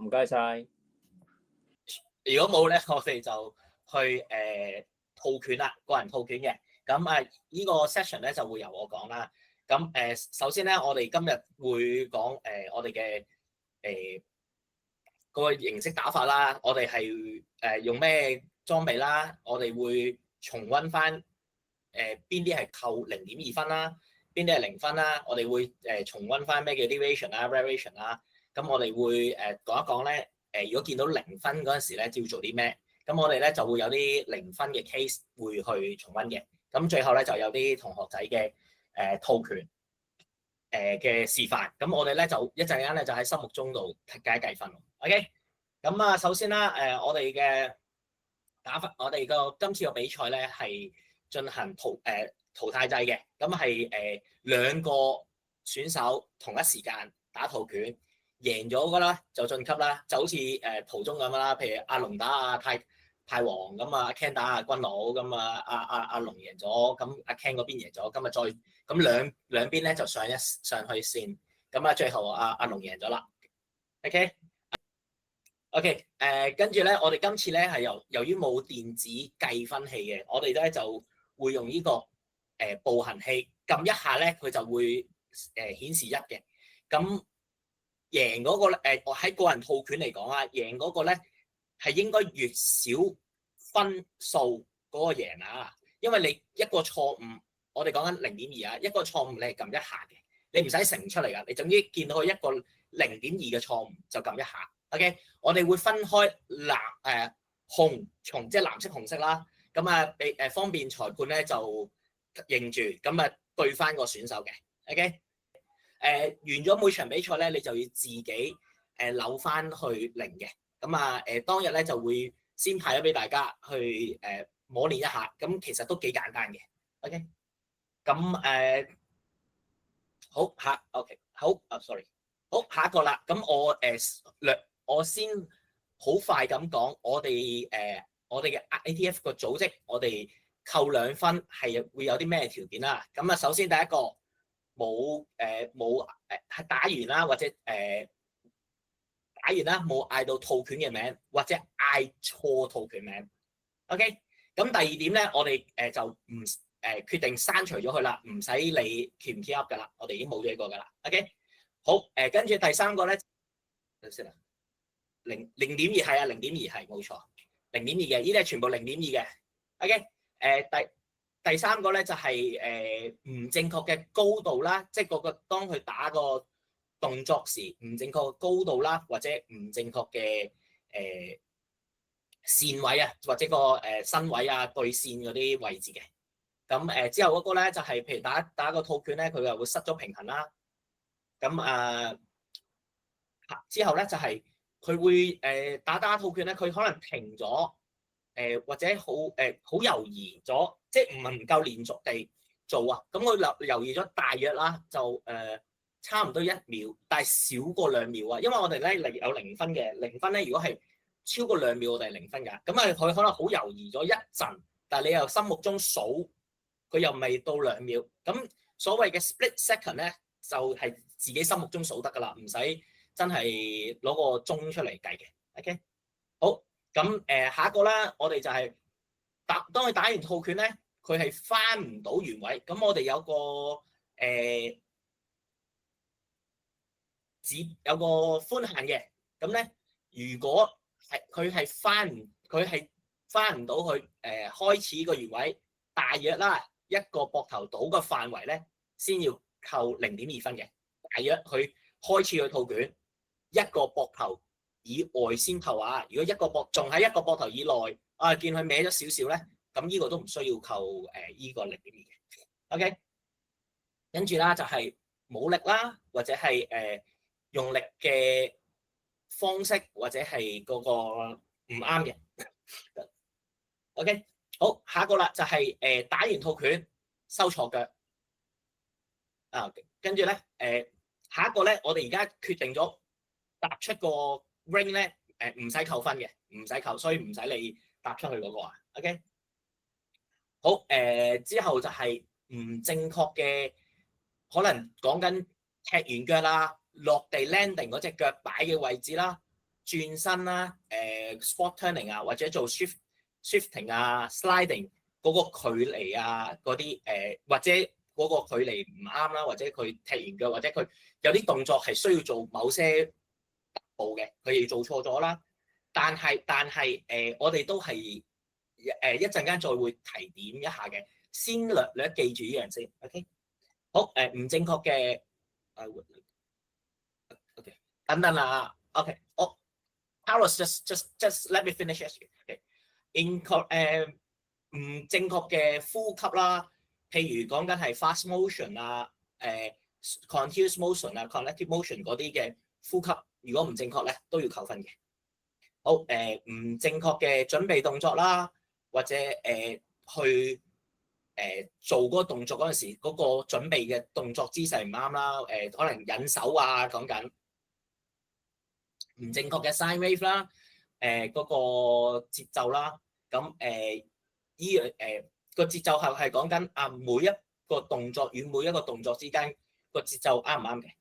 唔該晒。如果冇咧，我哋就去套拳啦，個人套拳嘅。咁呢個 session 咧就會由我講啦。咁首先咧，我哋今日會講我哋嘅個形式打法啦。我哋係用咩裝備啦？我哋會重溫翻邊啲係扣0.2分啦，邊啲係0分啦。我哋會重溫翻咩叫 deviation 啦、variation 啦。咁我哋會講一講咧。如果見到0分嗰陣時咧，要做啲咩？咁我哋咧就會有啲0分嘅 case 會去重溫嘅。咁最後咧就有啲同學仔嘅套拳嘅示範。咁我哋咧就一陣間咧就喺心目中度計分。OK。咁首先啦，我哋嘅打法，我哋個今次個比賽咧係進行淘汰制嘅。咁係2個選手同一時間打套拳。贏咗噶啦，就晉級啦，就好似途中咁啦。譬如阿龍打阿泰王咁啊，阿 Ken 打阿軍佬咁啊，阿龍贏咗，咁阿 Ken 嗰邊贏咗，咁啊再咁兩邊咧就上去線，咁啊最後阿龍贏咗啦。OK， 跟住咧，我哋今次咧係由於冇電子計分器嘅，我哋咧就會用呢個步行器，撳一下咧佢就會顯示1嘅。咁贏嗰個咧，我喺個人套拳嚟講啊，贏嗰個咧係應該越少分數嗰個贏啊，因為你一個錯誤，我哋講緊0.2啊，一個錯誤你係撳一下嘅，你唔使乘出嚟噶，你總之見到佢一個0.2嘅錯誤就撳一下。OK， 我哋會分開紅從即係藍色紅色啦，咁俾方便裁判咧就認住，咁對翻個選手嘅。OK。完咗每場比賽咧，你就要自己扭翻去0嘅。咁當日咧就會先派咗俾大家去磨練一下，咁其實都幾簡單嘅。OK， 咁好下 OK 好sorry 好下一個啦。咁我先好快咁講，我哋嘅 ATF 個組織，我哋扣2分係會有啲咩條件啦？咁首先第一個。冇打完啦，或者打完啦，冇嗌到套拳嘅名，或者嗌錯套拳名。OK， 咁第二點咧，我哋就唔決定刪除咗佢啦，唔使理 keep 唔 keep up 噶啦，我哋已經冇咗呢個噶啦。OK， 好跟住第3個咧，等先啦，0.2係啊，0.2係冇錯，0.2嘅，呢啲係全部0.2嘅。OK，第3個咧就係唔正確嘅高度啦，即係當佢打個動作時唔正確嘅高度啦，或者唔正確嘅線位啊，或者個身位啊對線嗰啲位置嘅。咁之後嗰個咧就係譬如打個套拳咧，佢又會失咗平衡啦。咁之後咧就係佢會打套拳咧，佢可能停咗。或者好猶豫咗，即係唔夠連續地做啊。咁佢猶豫咗大約啦，就差唔多1秒，但係少過2秒啊。因為我哋咧有0分嘅，0分咧如果係超過2秒，我哋係0分㗎。咁佢可能好猶豫咗一陣，但係你又心目中數佢又未到2秒。咁所謂嘅 split second 咧，就係自己心目中數得㗎啦，唔使真係攞個鐘出嚟計嘅。OK， 好。咁下一個啦，我哋就係當佢打完套拳咧，佢係翻唔到原位。咁我哋有個有個寬限嘅。咁咧，如果佢係翻唔到去開始個原位，大約啦一個膊頭倒嘅範圍咧，先要扣0.2分嘅。大約佢開始個套拳一個膊頭以外先扣啊！如果仲喺一個膊頭以內，見佢歪咗少少咧，咁呢個都唔需要扣呢個0.2嘅。OK， 跟住啦就係冇力啦，或者係用力嘅方式，或者係嗰個唔啱嘅。OK， 好下一個啦，就係打完套拳收錯腳啊！跟住咧下一個咧，我哋而家決定咗踏出個ring 咧，唔使扣分嘅，唔使扣，所以唔使你踏出去嗰個啊。OK， 好之後就係唔正確嘅，可能講緊踢完腳啦，落地 landing 嗰隻腳擺嘅位置啦，轉身啦，sport turning 啊，或者做 shifting 啊，sliding 嗰個距離啊，嗰啲或者嗰個距離唔啱啦，或者佢踢完腳，或者佢有啲動作係需要做某些特步嘅，佢哋做錯咗啦。但係我哋都係一陣間再會提點一下嘅，先略記住呢樣先。OK， 好唔正確嘅OK 等等啦。OK， 我 Carlos just let me finish it。唔正確嘅呼吸啦，譬如講緊係 fast motion 啊、continuous motion 啊、collective motion 嗰啲嘅呼吸，如果唔正確咧，都要扣分嘅。好唔正確嘅準備動作啦，或者去做嗰個動作嗰陣時，嗰個準備嘅動作姿勢唔啱啦，可能引手啊，講緊唔正確嘅 sine wave 啦，嗰個節奏啦，咁依樣個節奏係講緊啊每一個動作與每一個動作之間個節奏啱唔啱嘅。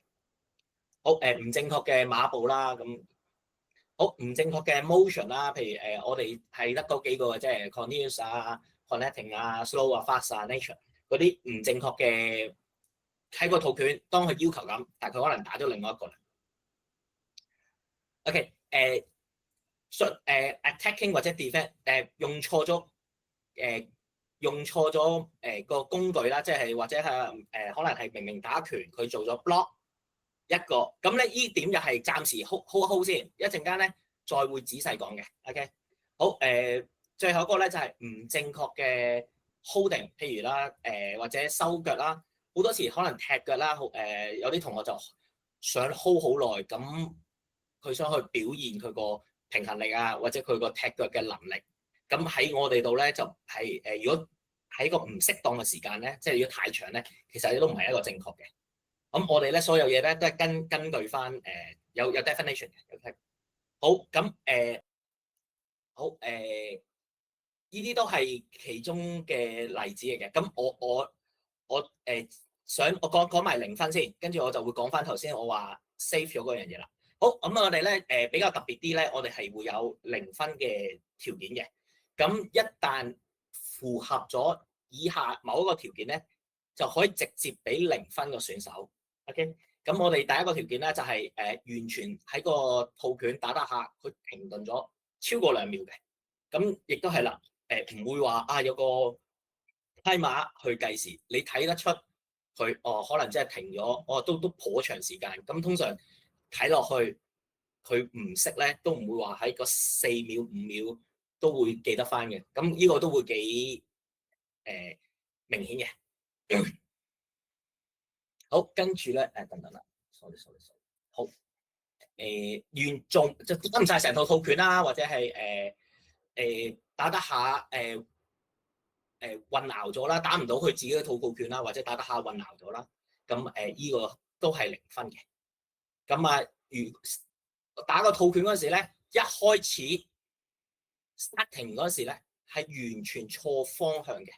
好唔正確嘅馬步啦，咁好唔正確嘅 motion 啦，譬如我哋係得嗰幾個嘅啫，continuous 啊、connecting 啊、slow 啊、fast 啊、nature 嗰啲唔正確嘅喺個套拳，當佢要求咁，但係佢可能打咗另外一個啦。OK attacking 或者 defend 用錯咗個工具啦，即係或者係可能係明明打拳佢做咗 block 一個，咁咧依點又係暫時 hold 先，一陣間咧再會仔細講嘅。OK， 好最後一個咧就係唔正確嘅 holding， 譬如啦或者收腳啦，好多時可能踢腳啦，有啲同學就想 hold 好耐，咁佢想去表現佢個平衡力啊，或者佢個踢腳嘅能力。咁喺我哋度咧就係如果喺個唔適當嘅時間咧，即係如果太長咧，其實都唔係一個正確嘅。咁我哋咧所有嘢咧都係根據翻有 definition 嘅。OK， 好咁好呢啲都係其中嘅例子嚟嘅。咁我想我講埋0分先，跟住我就會講翻頭先我話 save 咗嗰樣嘢啦。好咁我哋咧比較特別啲咧，我哋係會有0分嘅條件嘅。咁一旦符合咗以下某一個條件咧，就可以直接俾0分個選手。OK， 咁我哋第一個條件咧就係完全喺個套拳打下，佢停頓咗超過2秒嘅。咁亦都係啦，唔會話啊有個 timer 去計時，你睇得出佢可能真係停咗，都頗長時間。咁通常睇落去佢唔識咧，都唔會話喺個4秒5秒都會記得翻嘅。咁呢個都會幾明顯嘅。好，跟住咧等等啦 ，sorry， 好完中就得唔晒成套拳啦，或者係打得下混淆咗啦，打唔到佢自己嘅套拳啦，或者打得下混淆咗啦，咁依個都係0分嘅。咁啊，如打個套拳嗰時咧，一開始 starting 嗰時咧係完全錯方向嘅。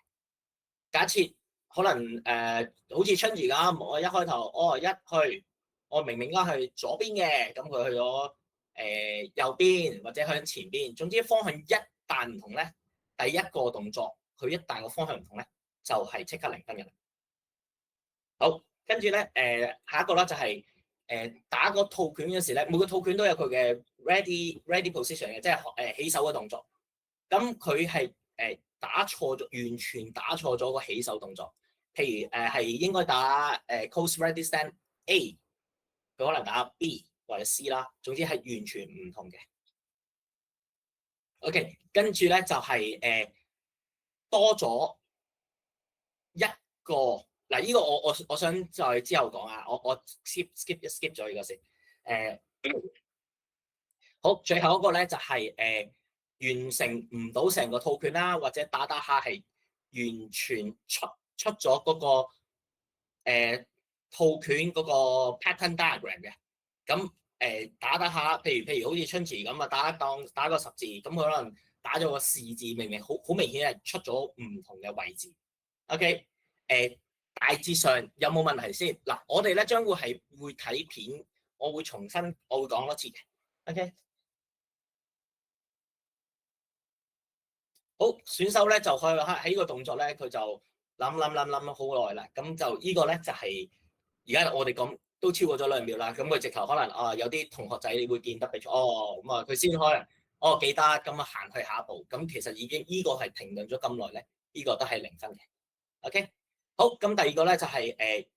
假設可能好似春兒咁，我一開頭一去，我明明應該去左邊嘅，咁佢去咗右邊或者向前邊，總之方向一旦唔同咧，第一個動作佢一旦個方向唔同咧，就係即刻0分嘅啦。好，跟住咧下一個啦就係打個套拳嗰時咧，每個套拳都有佢嘅 ready position 嘅，即係起手嘅動作。咁佢係打錯咗，完全打錯咗個起手動作。譬如係應該打close ready stand A， 佢可能打 B 或者 C 啦。總之係完全唔同嘅。OK， 跟住咧就係多咗一個嗱，呢個我想再之後講啊。我 skip 咗呢個先。好，最後一個咧就係完成唔到成個套拳啦，或者打下係完全出咗嗰個套拳嗰個 pattern diagram 嘅。咁打下，譬如好似春池咁啊，打個十字，咁佢可能打咗個士字，明明好明顯係出咗唔同嘅位置。OK， 大致上有冇問題先？嗱，我哋咧將會睇片，我會講多次嘅。OK。好，選手咧就喺呢個動作咧，佢就諗好耐啦。咁就呢個咧就係而家我哋講都超過咗2秒啦。咁佢直頭可能有啲同學仔會見得比賽，咁佢先可能記得咁行去下一步。咁其實已經呢個係停頓咗咁耐咧，呢個都係0分嘅。OK， 好，咁第二個咧就係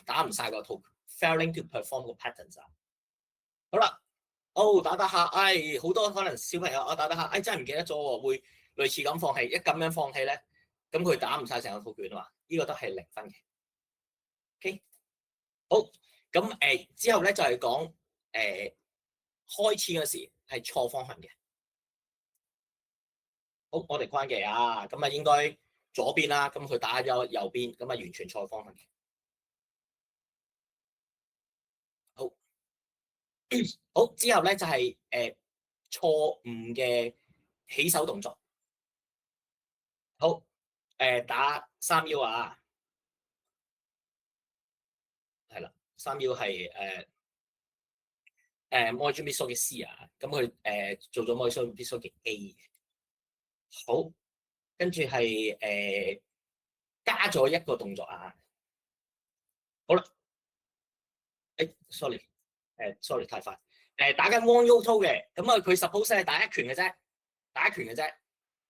打唔晒個套 failing to perform 個 patterns 啊。好啦。打下，好多可能小朋友打下，真係唔記得咗喎，會類似咁放棄，一咁樣放棄咧，咁佢打唔晒成個套卷啊嘛，呢個都係0分嘅。OK，好，咁之後咧就係講開始嗰時係錯方向嘅。好，我哋關嘅咁應該左邊啦，咁佢打咗右邊，咁完全錯方向嘅。好，好，之後咧就係錯誤嘅起手動作。好，打3U係啦，3U係Mojo Miso 嘅 C 咁佢做咗 Mojo Miso 嘅 A。好，跟住係加咗一個動作好啦，sorry 太快，打緊 One U Toe 嘅，咁佢 suppose 係打一拳嘅啫，但係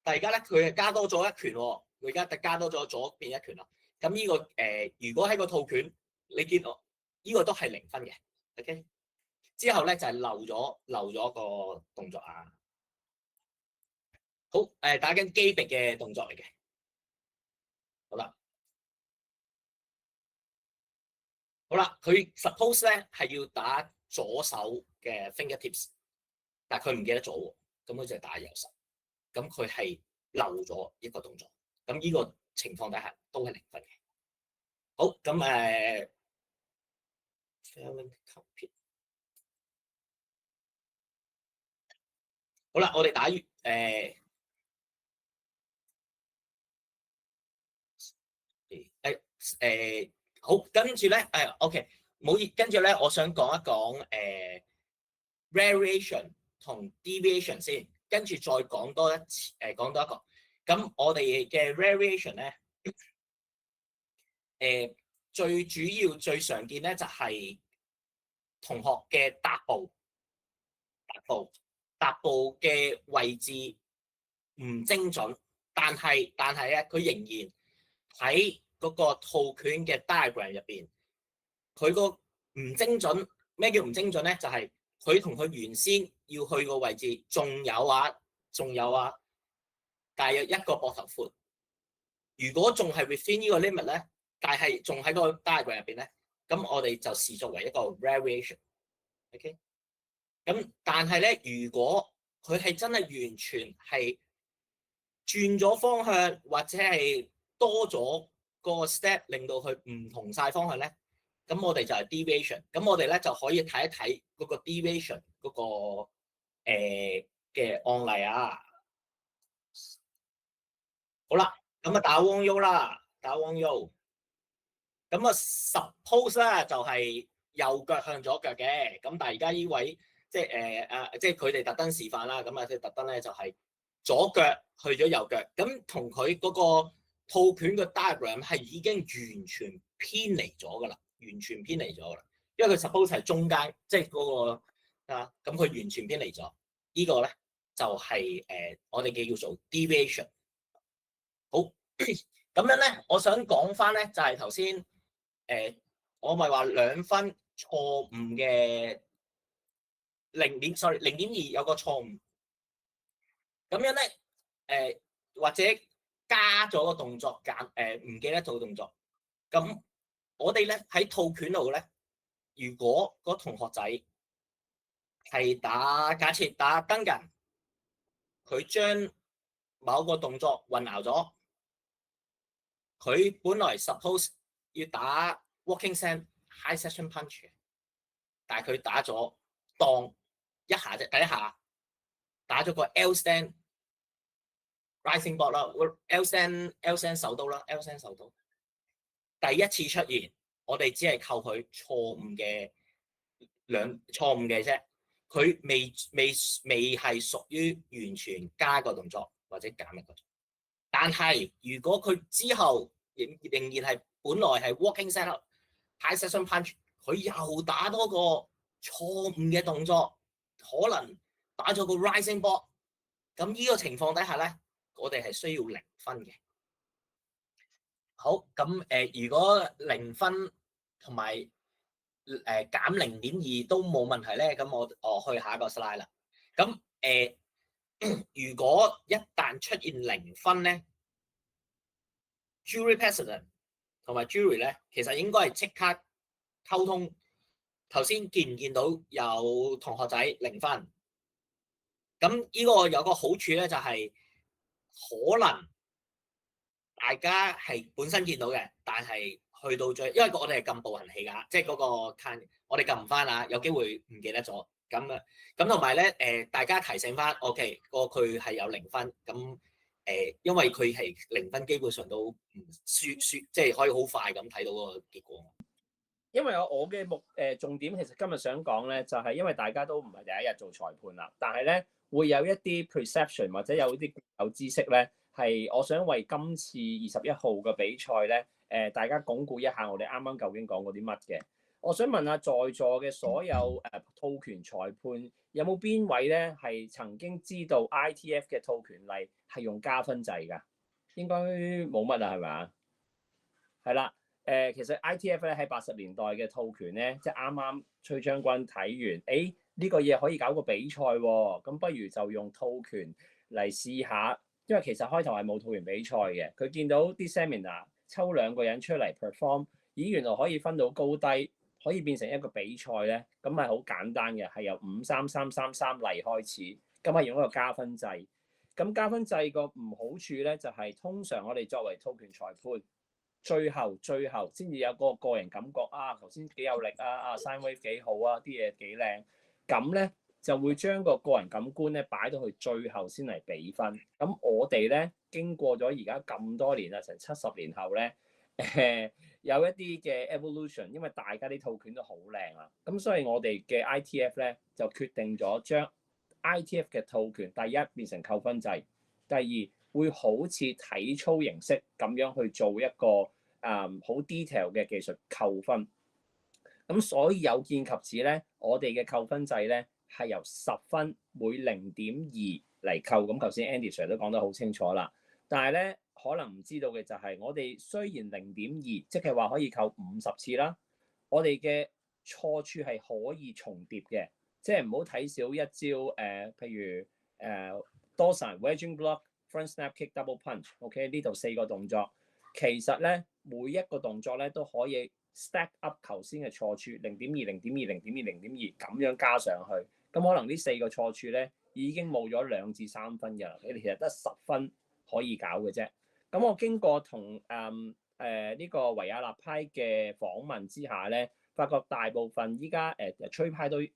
而家咧佢係加多咗一拳喎，佢而家加多咗左邊一拳啦。咁呢個如果喺個套拳你見到呢個都係0分嘅。OK， 之後咧就係漏咗個動作好，打緊機臂嘅動作嚟嘅。好啦，佢 suppose 咧係要打左手嘅 fingertips， 但係佢唔記得咗喎，咁佢就係打右手，咁佢係漏咗一個動作，咁呢個情況底下都係0分嘅。好，咁好啦，我哋打完好，跟住咧OK， 冇跟住咧，我想講一講variation 同 deviation 先，跟住再講多一次講多一個。咁我哋嘅 variation 咧最主要最常見咧就係同學嘅踏步嘅位置唔精準，但係佢仍然喺嗰個套拳嘅 diagram 入邊，佢個唔精準。咩叫唔精準咧？就係佢同佢原先要去個位置仲有大約一個膊頭闊。如果仲係 within 呢個 limit 咧，但係仲喺個 diagram 入邊咧，咁我哋就視作為一個 variation。OK， 咁但係咧，如果佢係真係完全係轉咗方向，或者係多咗個 step，令到佢唔同晒方向咧，咁我哋就係 deviation。咁我哋咧就可以睇一睇嗰個 deviation 嗰個嘅案例好啦，咁打 One U 啦，打 One U。咁suppose 咧就係右腳向左腳嘅，咁但係而家呢位即係佢哋特登示範啦，咁即係特登咧就係左腳去咗右腳，咁同佢嗰個套拳嘅 diagram 係已經完全偏離咗噶啦，完全偏離咗噶啦，因為佢 suppose 係中間，即係嗰個咁佢完全偏離咗，呢個咧就係我哋嘅叫做 deviation。好，咁樣咧，我想講翻咧就係頭先。我咪話2分錯誤嘅0.2有個錯誤，咁樣咧或者加咗個動作唔記得做動作，咁我哋咧喺套拳度咧，如果個同學仔係假設打登人，佢將某個動作混淆咗，佢本來 suppose 要打 walking stand high section punch， 但係佢打咗當一下啫，第一下打咗個 L stand rising board 啦 ，L stand 手刀啦 ，L stand 手刀。第一次出現，我哋只係扣佢錯誤嘅啫，佢未係屬於完全加個動作或或者減1個鐘。但係如果佢之後仍然係本來係 walking set up high session punch， 佢又打多個錯誤嘅動作，可能打咗個 rising ball， 咁呢個情況底下咧，我哋係需要0分嘅。好，咁如果0分同埋減0.2都冇問題咧，咁我去下一個 slide 啦。咁如果一旦出現0分咧， jury president 同埋 jury 咧，其實應該係即刻溝通。頭先見唔見到有同學仔0分？咁呢個有個好處咧，就係可能大家係本身見到嘅，但係去到最，因為我哋係撳步行器㗎，即係嗰個 can， 我哋撳唔翻啦，有機會唔記得咗。咁同埋咧，大家提醒翻 ，OK， 佢係有0分，咁因為佢係0分，基本上都唔輸，即係可以好快咁睇到個結果。因為我嘅重點，其實今日想講咧，就係因為大家都唔係第一日做裁判啦，但係咧會有一啲 perception 或者有啲有知識咧，係我想為今次21號嘅比賽咧，大家鞏固一下我哋啱啱究竟講過啲乜嘅。我想問下在座嘅所有套拳裁判，有冇邊位咧係曾經知道 ITF 嘅套拳例係用加分制㗎？應該冇乜啦，係咪啊？係啦。其實 ITF 咧喺80年代嘅套拳咧，即係啱啱崔將軍睇完，呢個嘢可以搞個比賽喎，咁不如就用套拳嚟試下。因為其實開頭係冇套拳比賽嘅，佢見到啲 seminar 抽2個人出嚟 perform， 原來可以分到高低，可以變成一個比賽咧，咁係好簡單嘅，係由5-3-3-3-3例開始，咁係用一個加分制。咁加分制個唔好處咧，就係通常我哋作為套拳裁判，最後先至有個人感覺啊，頭先幾有力啊，sine wave 幾好啊，啲嘢幾靚，咁咧就會將個人感官咧擺到去最後先嚟比分。咁我哋咧經過咗而家咁多年啦，成70年後咧，有一啲嘅 evolution， 因為大家啲套拳都好靚啊，咁所以我哋嘅 ITF 咧就決定咗將 ITF 嘅套拳第一變成扣分制，第二會好似體操形式咁樣去做一個好 detail 嘅技術扣分。咁所以有見及此咧，我哋嘅扣分制咧係由10分每0.2嚟扣。咁頭先 Andy Sir 都講得好清楚啦。但係咧可能唔知道嘅就係，我哋雖然0.2，即係話可以扣50次啦，我哋嘅錯處係可以重疊嘅，即係唔好睇少一招譬如Dosan wedging block、front snap kick、double punch。OK， 呢度4個動作，其實咧每一個動作咧都可以 stack up 頭先嘅錯處0.2、0.2、0.2、0.2咁樣加上去。咁可能呢4個錯處咧已經冇咗2至3分㗎啦，你哋其實得10分可以搞嘅啫。咁我經過同呢個維也納派嘅訪問之下咧，發覺大部分依家吹派都理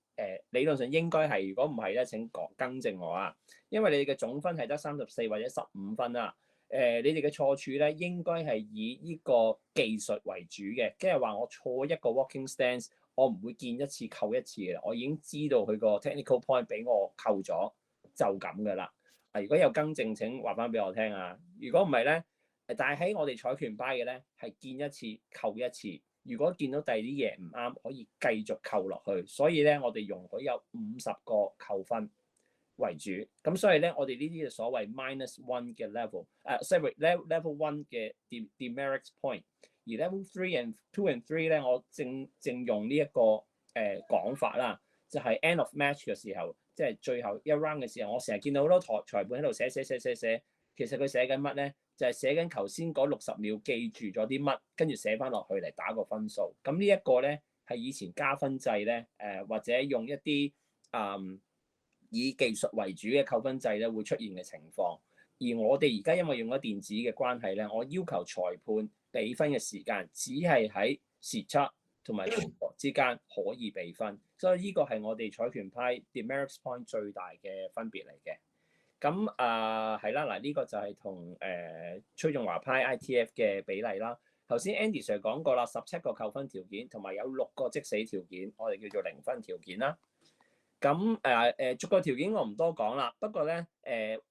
論上應該係，如果唔係咧請更正我啊，因為你哋嘅總分係得34或者15分啦。你哋嘅錯處咧應該係以呢個技術為主嘅，即係話我錯一個 walking stance， 我唔會見一次扣一次嘅，我已經知道佢個 technical point 俾我扣咗就咁噶啦。如果有更正請話翻俾我聽啊。如果唔係咧，但係喺我哋彩拳派嘅咧係見一次扣一次。如果見到第二啲嘢唔啱，可以繼續扣落去。所以咧，我哋容許有50個扣分為主。咁所以咧，我哋呢啲嘅所謂 -1 嘅 level，level 1嘅 demerit point， 而 level 3 2 and 3咧，我正用呢一個講法啦，就係 end of match 嘅時候，即係最後一 round 嘅時候，我成日見到好多裁判喺度寫，其實佢寫緊乜咧？就係寫緊頭先嗰60秒記住咗啲乜，跟住寫翻落去嚟打個分數。咁呢一個咧係以前加分制咧，或者用一啲以技術為主嘅扣分制咧會出現嘅情況。而我哋而家因為用咗電子嘅關係咧，我要求裁判比分嘅時間只係喺時測同埋動作之間可以比分，所以呢個係我哋彩拳派 demerit point 最大嘅分別嚟嘅。咁係啦，嗱呢個就係同崔仲華派 ITF 嘅比例啦。頭先 Andy Sir 講過啦，17個扣分條件同埋有6個即死條件，我哋叫做0分條件啦。咁逐個條件我唔多講啦，不過咧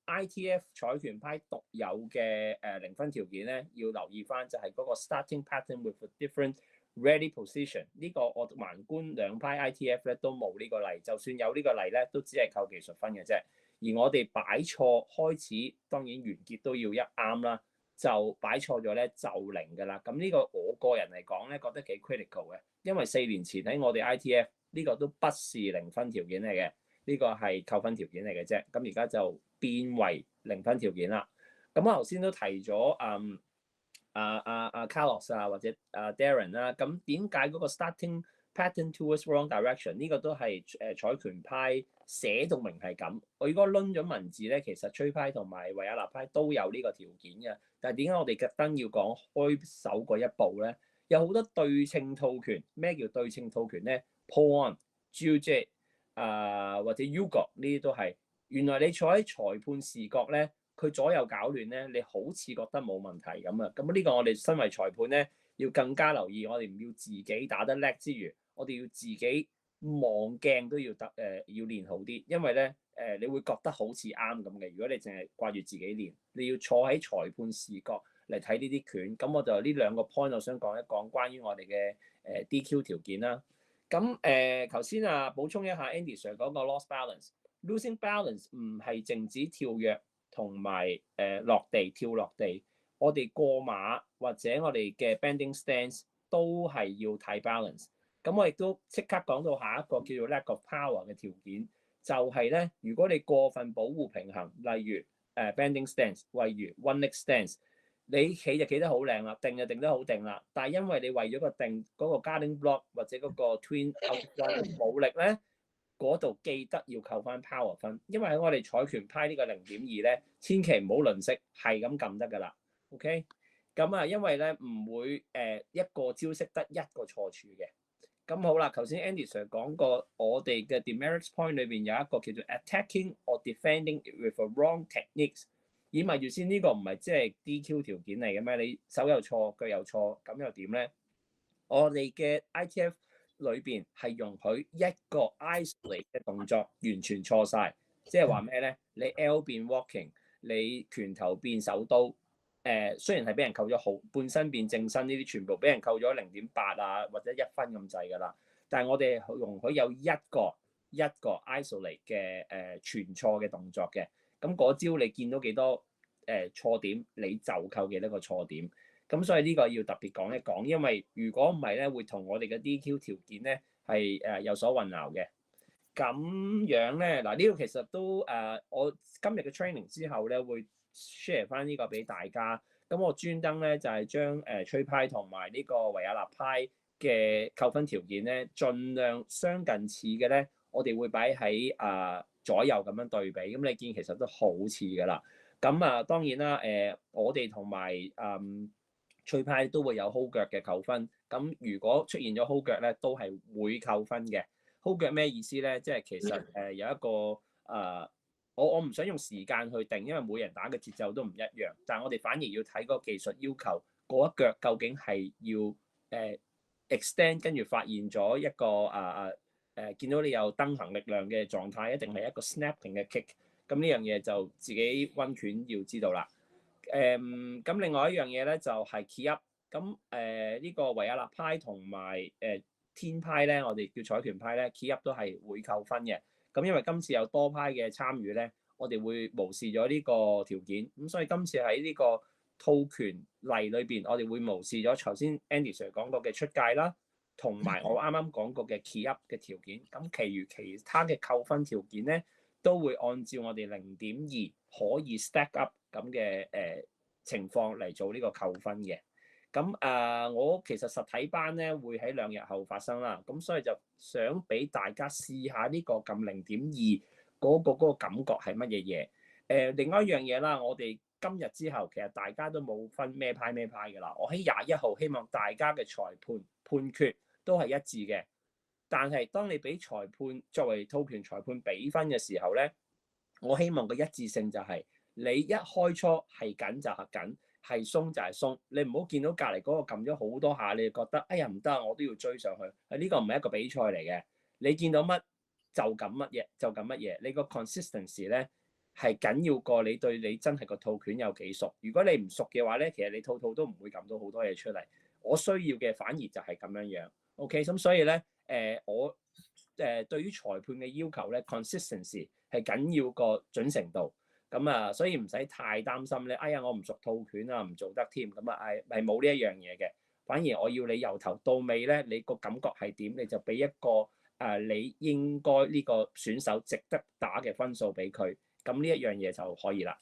ITF 彩權派獨有嘅零分條件咧，要留意翻就係嗰個 starting pattern with a different ready position。呢個我橫觀兩派 ITF 咧都冇呢個例，就算有呢個例咧，都只係扣技術分嘅啫。而我哋擺錯開始，當然完結都要一啱啦，就擺錯咗咧就零㗎啦。咁呢個我個人嚟講咧，覺得幾 critical 嘅，因為4年前喺我哋 ITF。呢個都不是零分條件嚟嘅，呢個係扣分條件嚟嘅啫。咁而家就變為零分條件啦。咁我頭先都提咗Carlos 啊或者Darren 啦。咁點解嗰個 starting pattern towards wrong direction 呢個都係彩權派寫到明係咁。我如果攆咗文字咧，其實崔派同埋維也納派都有呢個條件嘅。但係點解我哋特登要講開手嗰一步咧？有好多對稱套權。咩叫對稱套權咧？Pawn、GJ 或者 Ugo 呢啲都係，原來你坐喺裁判視角咧，佢左右搞亂咧，你好似覺得冇問題咁啊！咁呢個我哋身為裁判咧，要更加留意，我哋唔要自己打得叻之餘，我哋要自己望鏡都要要練好啲，因為咧你會覺得好似啱咁嘅。如果你淨係掛住自己練，你要坐喺裁判視角嚟睇呢啲拳。咁我就呢兩個 point 我想講一講關於我哋嘅DQ 條件啦。咁頭先補充一下 Andy Sir 嗰個 lost balance，losing balance 唔係淨止跳躍同埋落地跳落地，我哋過馬或者我哋嘅 bending stance 都係要睇 balance。咁我亦都即刻講到下一個叫做 lack of power 嘅條件，就係咧，如果你過分保護平衡，例如bending stance，例如 one leg stance。你企就企得好靚啦，定就定得好定啦，但係因為你為咗個定嗰個 guarding block 或者嗰個 twin out 冇力咧，嗰度記得要扣翻 power 分，因為喺我哋彩權派呢個0.2咧，千祈唔好吝嗇，係咁撳得㗎啦。OK，咁因為咧唔會一個招式得一個錯處嘅。咁好啦，頭先 Andy Sir 講過，我哋嘅 demerits point 裏邊有一個叫做 attacking or defending with a wrong techniques。以咪住先，呢個唔係即係 DQ 條件嚟嘅咩？你手又錯，腳又錯，咁又點咧？我哋嘅 ITF 裏邊係容許一個 isolate 嘅動作完全錯晒，即係話咩咧？你 L 變 walking， 你拳頭變手刀，雖然係俾人扣咗好半身變正身，呢啲全部俾人扣咗0.8啊或者1分咁滯㗎啦。但係我哋容許有一個 isolate 嘅全錯嘅動作嘅。咁嗰招你見到幾多錯點，你就扣幾多個錯點。咁所以呢個要特別講一講，因為如果唔係咧，會同我哋嘅 DQ 條件咧係有所混淆嘅。咁樣咧嗱，呢個其實都我今日嘅 training 之後咧會 share 翻呢個俾大家。咁我專登咧就係將崔派同埋呢個維也納派嘅扣分條件咧，盡量相近似嘅咧，我哋會擺喺左右咁樣對比，咁你見其實都好似㗎啦。咁當然啦，我哋同埋崔派都會有 hold 腳嘅扣分。咁如果出現咗 hold 腳咧，都係會扣分嘅。hold 腳咩意思咧？即係其實有一個我唔想用時間去定，因為每人打嘅節奏都唔一樣。但係我哋反而要睇嗰個技術要求，嗰一腳究竟係要extend，跟住發現咗一個見到你有登行力量嘅狀態，一定係一個 snapping 嘅 kick。咁呢樣嘢就自己溫拳要知道啦。咁另外一樣嘢咧就係 key up。咁呢個維也納派同埋天派咧，我哋叫彩權派咧 key up 都係會扣分嘅。咁因為今次有多派嘅參與咧，我哋會無視咗呢個條件。咁所以今次喺呢個套拳例裏邊，我哋會無視咗頭先 Andy Sir 講過嘅出界啦，同埋我啱啱講過嘅 key up 嘅條件。咁其餘其他嘅扣分條件咧，都會按照我哋0.2可以 stack up 咁嘅情況嚟做呢個扣分嘅。咁我其實實體班咧會喺2日後發生啦。咁所以就想俾大家試下呢個撳0.2嗰個感覺係乜嘢嘢。另外一樣嘢啦，我哋今日之後其實大家都冇分咩派㗎啦。我喺21號希望大家嘅裁判判決都係一致嘅。但係當你俾裁判作為套拳裁判俾分嘅時候咧，我希望個一致性就係你一開初係緊就係緊，係鬆就係鬆。你唔好見到隔離嗰個撳咗好多下，你就覺得哎呀唔得，我都要追上去。呢個唔係一個比賽嚟嘅。你見到乜就咁乜嘢就咁乜嘢，你個 consistency 咧係緊要過你對你真係個套拳有幾熟。如果你唔熟嘅話咧，其實你套都唔會撳到好多嘢出嚟。我需要嘅反而就係咁樣樣。OK，咁所以咧我對於裁判嘅要求咧 consistency 係緊要過準程度。咁啊，所以唔使太擔心咧。哎呀，我唔熟套拳啊，唔做得添。咁啊，係冇呢一樣嘢嘅。反而我要你由頭到尾咧，你個感覺係點，你就俾一個你應該呢個選手值得打嘅分數俾佢。咁呢一樣嘢就可以啦。